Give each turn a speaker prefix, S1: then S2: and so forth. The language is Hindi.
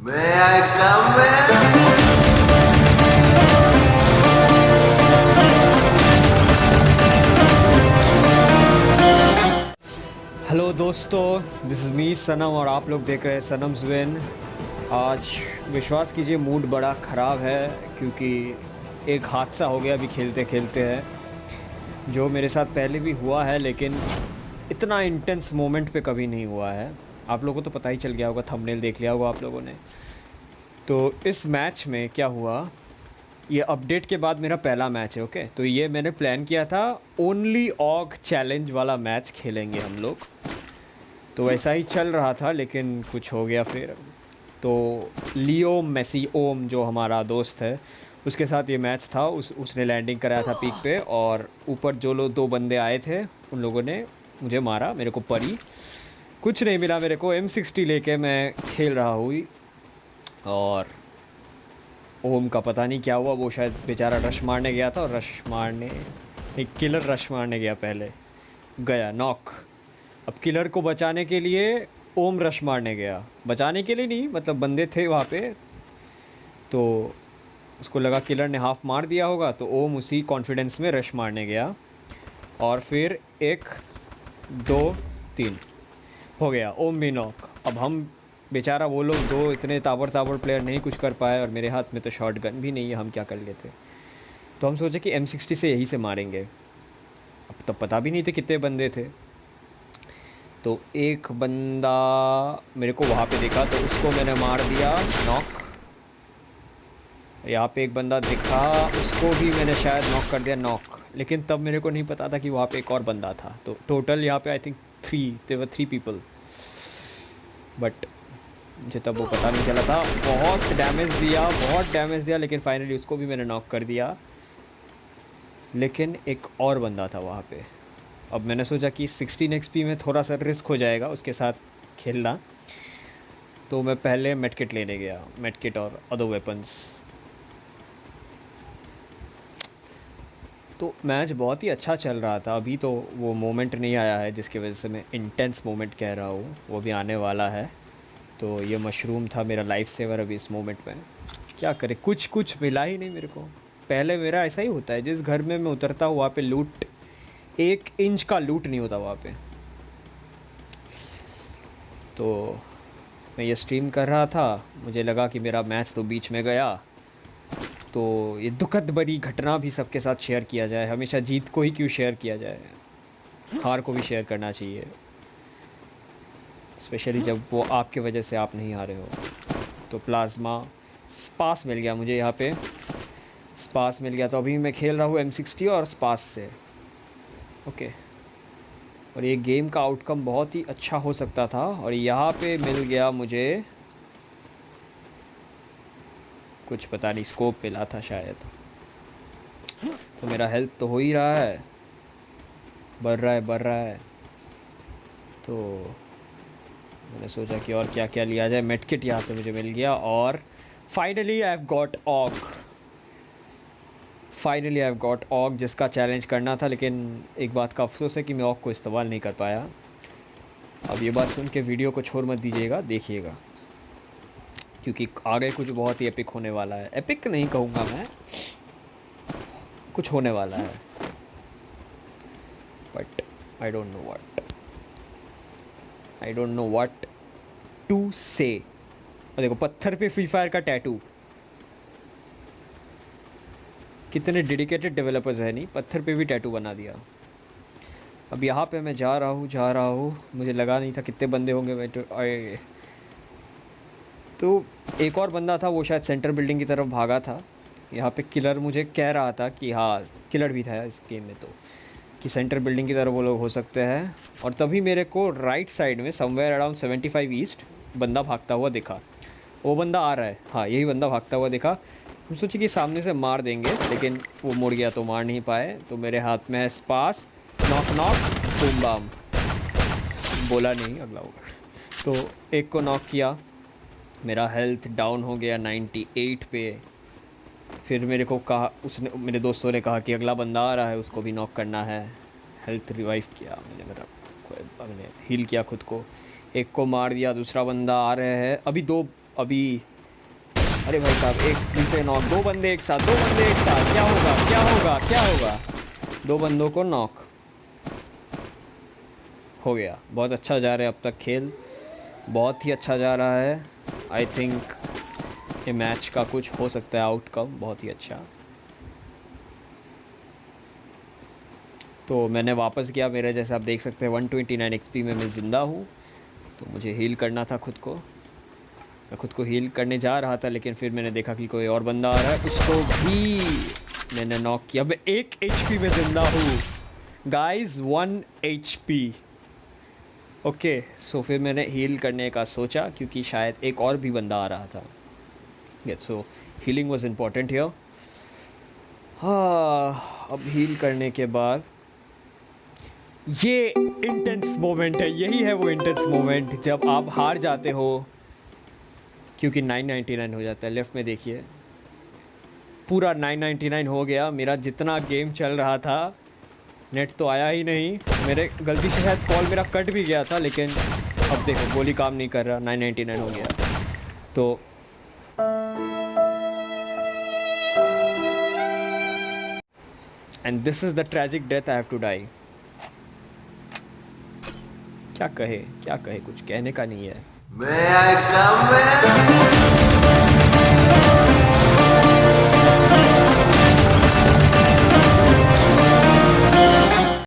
S1: May I come in?
S2: Hello दोस्तों, दिस इज़ मी सनम और आप लोग देख रहे हैं सनम्स विन। आज विश्वास कीजिए मूड बड़ा ख़राब है क्योंकि एक हादसा हो गया अभी खेलते खेलते है, जो मेरे साथ पहले भी हुआ है लेकिन इतना इंटेंस मोमेंट पे कभी नहीं हुआ है। आप लोगों को तो पता ही चल गया होगा, थंबनेल देख लिया होगा आप लोगों ने। तो इस मैच में क्या हुआ, ये अपडेट के बाद मेरा पहला मैच है। ओके, तो ये मैंने प्लान किया था, ओनली ऑग चैलेंज वाला मैच खेलेंगे हम लोग। तो वैसा ही चल रहा था लेकिन कुछ हो गया फिर। तो लियो मेसी ओम जो हमारा दोस्त है, उसके साथ ये मैच था। उसने लैंडिंग कराया था पीक पे, और ऊपर जो लोग दो बंदे आए थे उन लोगों ने मुझे मारा। मेरे को परी कुछ नहीं मिला, मेरे को M60 लेके मैं खेल रहा हुई। और ओम का पता नहीं क्या हुआ, वो शायद बेचारा रश मारने गया था, और रश मारने एक किलर रश मारने गया, पहले गया नॉक। अब किलर को बचाने के लिए ओम रश मारने गया, बचाने के लिए नहीं, मतलब बंदे थे वहाँ पे, तो उसको लगा किलर ने हाफ मार दिया होगा, तो ओम उसी कॉन्फिडेंस में रश मारने गया। और फिर 1 2 3 हो गया, ओम भी नॉक। अब हम बेचारा, वो लोग दो इतने ताबड़ ताबड़ प्लेयर नहीं कुछ कर पाए, और मेरे हाथ में तो शॉट गन भी नहीं है, हम क्या कर लेते। तो हम सोचे कि M60 से यही से मारेंगे। अब तो पता भी नहीं थे कितने बंदे थे। तो एक बंदा मेरे को वहाँ पे देखा, तो उसको मैंने मार दिया नॉक। यहाँ पे एक बंदा दिखा, उसको भी मैंने शायद नॉक कर दिया नॉक। लेकिन तब मेरे को नहीं पता था कि वहाँ पे एक और बंदा था। तो टोटल यहाँ पे आई थिंक 3 पीपल, बट मुझे तब वो पता नहीं चला था। बहुत डैमेज दिया, लेकिन फाइनली उसको भी मैंने नॉक कर दिया। लेकिन एक और बंदा था वहाँ पे। अब मैंने सोचा कि 16 XP में थोड़ा सा रिस्क हो जाएगा उसके साथ खेलना, तो मैं पहले मेडकिट लेने गया, मेडकिट और अदर वेपन्स। तो मैच बहुत ही अच्छा चल रहा था। अभी तो वो मोमेंट नहीं आया है जिसकी वजह से मैं इंटेंस मोमेंट कह रहा हूँ, वो भी आने वाला है। तो ये मशरूम था मेरा लाइफ सेवर अभी इस मोमेंट में। क्या करे, कुछ मिला ही नहीं मेरे को। पहले मेरा ऐसा ही होता है, जिस घर में मैं उतरता हूँ वहाँ पे लूट, 1 इंच का लूट नहीं होता वहाँ पे। तो मैं ये स्ट्रीम कर रहा था, मुझे लगा कि मेरा मैच तो बीच में गया, तो ये दुखद भरी घटना भी सबके साथ शेयर किया जाए। हमेशा जीत को ही क्यों शेयर किया जाए, हार को भी शेयर करना चाहिए, स्पेशली जब वो आपके वजह से आप नहीं हारे हो। तो प्लाज्मा स्पास मिल गया मुझे, यहाँ पे स्पास मिल गया। तो अभी मैं खेल रहा हूँ M60 और स्पास से। ओके, और ये गेम का आउटकम बहुत ही अच्छा हो सकता था। और यहाँ पे मिल गया मुझे कुछ, पता नहीं, स्कोप मिला था शायद। तो मेरा हेल्थ तो हो ही रहा है, बढ़ रहा है। तो मैंने सोचा कि और क्या क्या लिया जाए। मेडकिट यहाँ से मुझे मिल गया, और फाइनली आई हैव गॉट ऑग जिसका चैलेंज करना था। लेकिन एक बात का अफसोस है कि मैं ऑग को इस्तेमाल नहीं कर पाया। अब ये बात सुन के वीडियो को छोड़ मत दीजिएगा, देखिएगा, क्योंकि आगे कुछ बहुत ही एपिक होने वाला है। एपिक नहीं कहूँगा मैं, कुछ होने वाला है, but I don't know what to say. और देखो, पत्थर पे फ्री फायर का टैटू, कितने डेडिकेटेड डेवलपर्स है, नहीं पत्थर पे भी टैटू बना दिया। अब यहाँ पे मैं जा रहा हूँ, मुझे लगा नहीं था कितने बंदे होंगे। तो एक और बंदा था, वो शायद सेंटर बिल्डिंग की तरफ भागा था। यहाँ पे किलर मुझे कह रहा था कि हाँ, किलर भी था इस गेम में, तो कि सेंटर बिल्डिंग की तरफ वो लोग हो सकते हैं। और तभी मेरे को राइट साइड में समवेयर अराउंड 75 ईस्ट बंदा भागता हुआ दिखा। वो बंदा आ रहा है, हाँ यही बंदा भागता हुआ दिखा। हम सोचे कि सामने से मार देंगे, लेकिन वो मुड़ गया तो मार नहीं पाए। तो मेरे हाथ में है स्पास, नॉक बूम बाम, बोला नहीं अगला होगा। तो एक को नॉक किया, मेरा हेल्थ डाउन हो गया 98 पे। फिर मेरे को कहा, उसने, मेरे दोस्तों ने कहा कि अगला बंदा आ रहा है, उसको भी नॉक करना है। हेल्थ रिवाइव किया मैंने हील किया खुद को, एक को मार दिया, दूसरा बंदा आ रहे हैं। अभी 2 अभी। अरे भाई साहब, एक दूसरे नॉक, दो बंदे एक साथ, क्या होगा क्या होगा क्या होगा? दो बंदों को नॉक हो गया। बहुत अच्छा जा रहा है अब तक खेल, बहुत ही अच्छा जा रहा है। आई थिंक ये मैच का कुछ हो सकता है आउटकम बहुत ही अच्छा। तो मैंने वापस किया, मेरे जैसे आप देख सकते हैं 129 एक्सपी में मैं ज़िंदा हूँ। तो मुझे हील करना था खुद को, मैं खुद को हील करने जा रहा था, लेकिन फिर मैंने देखा कि कोई और बंदा आ रहा है, उसको भी मैंने नॉक किया। मैं 1 HP में ज़िंदा हूँ गाइस, 1 HP। ओके, सो फिर मैंने हील करने का सोचा क्योंकि शायद एक और भी बंदा आ रहा था। सो हीलिंग वॉज इम्पॉर्टेंट हियर। हाँ, अब हील करने के बाद ये इंटेंस मोमेंट है, यही है वो इंटेंस मोमेंट जब आप हार जाते हो, क्योंकि 999 हो जाता है। लेफ़्ट में देखिए, पूरा 999 हो गया। मेरा जितना गेम चल रहा था, नेट तो आया ही नहीं, मेरे गलती से शायद कॉल मेरा कट भी गया था, लेकिन अब देखो गोली काम नहीं कर रहा, 999 हो गया। तो and this is the tragic death I have to die. क्या कहे, कुछ कहने का नहीं है।
S1: May I come in?